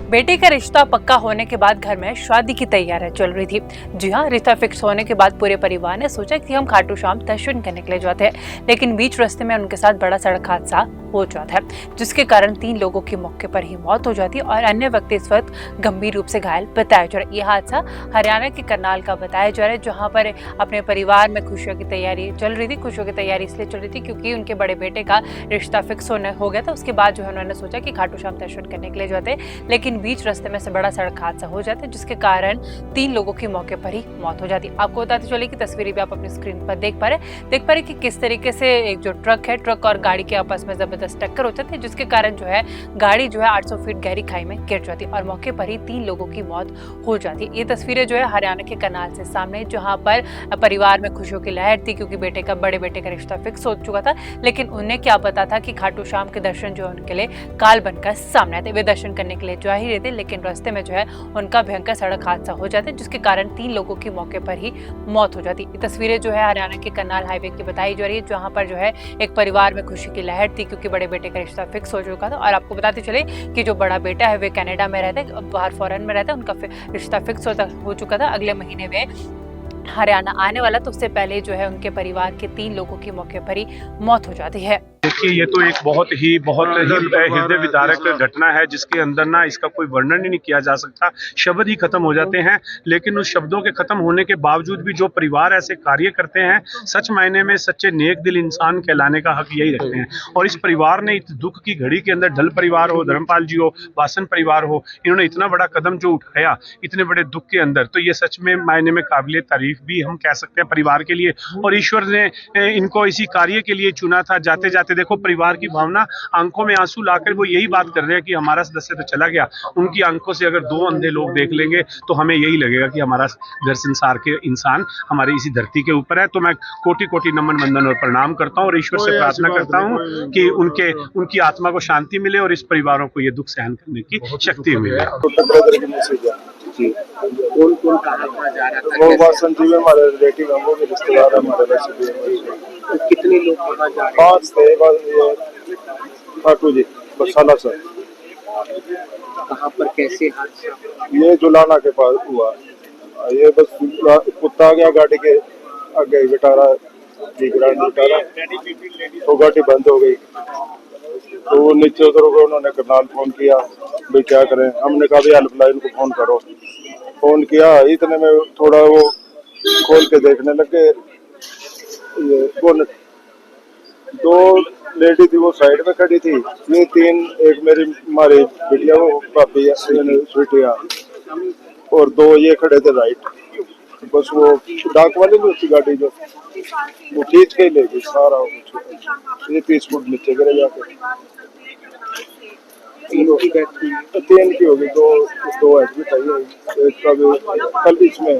बेटे का रिश्ता पक्का होने के बाद घर में शादी की तैयारियां चल रही थी। जी हाँ, रिश्ता फिक्स होने के बाद पूरे परिवार ने सोचा कि हम खाटू श्याम दर्शन करने के लिए जाते हैं, लेकिन बीच रास्ते में उनके साथ बड़ा सड़क हादसा हो जाता है, जिसके कारण 3 लोगों की मौके पर ही मौत हो जाती है और अन्य व्यक्ति इस वक्त गंभीर रूप से घायल बताया जा रहा है। यह हादसा हरियाणा के करनाल का बताया जा रहा है, जहाँ पर अपने परिवार में खुशियों की तैयारी चल रही थी। खुशियों की तैयारी इसलिए चल रही थी क्योंकि उनके बड़े बेटे का रिश्ता फिक्स हो गया था। उसके बाद जो है उन्होंने सोचा कि खाटू श्याम दर्शन करने के लिए जाते, लेकिन बीच रास्ते में से बड़ा सड़क हादसा हो जाता है, जिसके कारण 3 लोगों की मौके पर ही मौत हो जाती है। आपको बताते चले कि तस्वीरें भी आप अपनी स्क्रीन पर देख पा रहे कि किस तरीके से एक जो ट्रक और गाड़ी के आपस में जबरदस्त टक्कर हो जाती है, जिसके कारण जो है गाड़ी जो है 800 फीट गहरी खाई में गिर जाती है और मौके पर ही 3 लोगों की मौत हो जाती है। ये तस्वीरें जो है हरियाणा के करनाल से सामने, जहां पर परिवार में खुशियों की लहर थी क्योंकि बड़े बेटे का रिश्ता फिक्स हो चुका था, लेकिन उन्हें क्या पता था कि खाटू श्याम के दर्शन जो है उनके लिए काल बनकर सामने आते। वे दर्शन करने के लिए जा ही रहे थे, लेकिन रास्ते में जो है उनका भयंकर सड़क हादसा हो जाता है, जिसके कारण 3 लोगों की मौके पर ही मौत हो जाती है। ये तस्वीरें जो है हरियाणा के करनाल हाईवे की बताई जा रही है, जहां पर जो है एक परिवार में खुशी की लहर थी क्योंकि बड़े बेटे का रिश्ता फिक्स हो चुका था। और आपको बताते चले कि जो बड़ा बेटा है वे कनाडा में रहता है, बाहर फॉरेन में रहता है, उनका रिश्ता फिक्स हो चुका था। अगले महीने में हरियाणा आने वाला, तो उससे पहले जो है उनके परिवार के 3 लोगों की मौके पर ही मौत हो जाती है। देखिए, ये तो एक बहुत ही हृदय विदारक घटना है, जिसके अंदर ना इसका कोई वर्णन ही नहीं किया जा सकता। शब्द ही खत्म हो जाते हैं, लेकिन उस शब्दों के खत्म होने के बावजूद भी जो परिवार ऐसे कार्य करते हैं, सच मायने में सच्चे नेक दिल इंसान कहलाने का हक यही रखते हैं। और इस परिवार ने इस दुख की घड़ी के अंदर, ढल परिवार हो, धर्मपाल जी हो, वासन परिवार हो, इन्होंने इतना बड़ा कदम जो उठाया इतने बड़े दुख के अंदर, तो ये सच में मायने में काबिले तारीफ भी हम कह सकते हैं परिवार के लिए। और ईश्वर ने इनको इसी कार्य के लिए चुना था। जाते जाते देखो, परिवार की भावना, आंखों में आंसू लाकर वो यही बात कर रहे हैं कि हमारा सदस्य तो चला गया। उनकी आंखों से अगर 2 अंधे लोग देख लेंगे तो हमें यही लगेगा कि हमारा घर संसार के इंसान हमारी इसी धरती के ऊपर है। तो मैं कोटि कोटि नमन वंदन और प्रणाम करता हूँ और ईश्वर से प्रार्थना करता हूँ कि उनकी आत्मा को शांति मिले और इस परिवारों को ये दुख सहन करने की शक्ति मिले। कौन कहाँ जा रहा था? वो वासन जी में हमारे रिलेटिव हैं, वो भी रिश्तेदार हैं हमारे। वैसे कितने लोग वहाँ जा रहे हैं? 5 थे बस। ये खाटू जी बरसाला सर। कहाँ पर कैसे हादसा? ये जुलाना के पास हुआ। ये बस कुत्ता आ गया गाड़ी के आगे, बिटारा तो गाड़ी बंद हो गई। तो वो नीचे उतर गए, उन्होंने करनाल फोन किया भाई क्या करें। हमने कहा भी हेल्पलाइन को फोन करो। फोन किया, इतने में थोड़ा वो खोल के देखने लगे, ये बोनट। 2 लेडी थी, वो साइड में खड़ी थी। ये 3, एक मेरी हमारी बिटिया, वो भाभी स्वीटिया, और 2 ये खड़े थे राइट। बस वो डाक वाली भी उसकी गाड़ी जो वो खींच के ले गई सारा। ये 30 फुट नीचे गिरे जाके। 3 की होगी, 2 एडमिट आई, एक का भी कल इसमें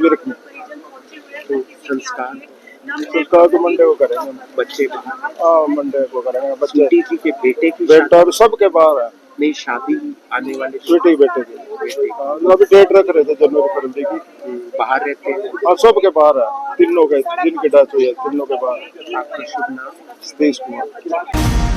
मिर्क में। तो संस्कार तो मंडे को करेंगे बच्चे को। हाँ, मंडे को करेंगे। बच्चे के बेटे की बेटा और सबके बाहर है। नहीं, शादी आने वाले बेटे की अभी डेट रख रहे थे जनवरी-फरवरी की। बाहर रहते हैं? हाँ, सबके बाहर है। 3 लोग हैं जिनकी डेथ हुई है, 3 लोग के बाहर। आपका शुभ नाम? सतीश कुमार।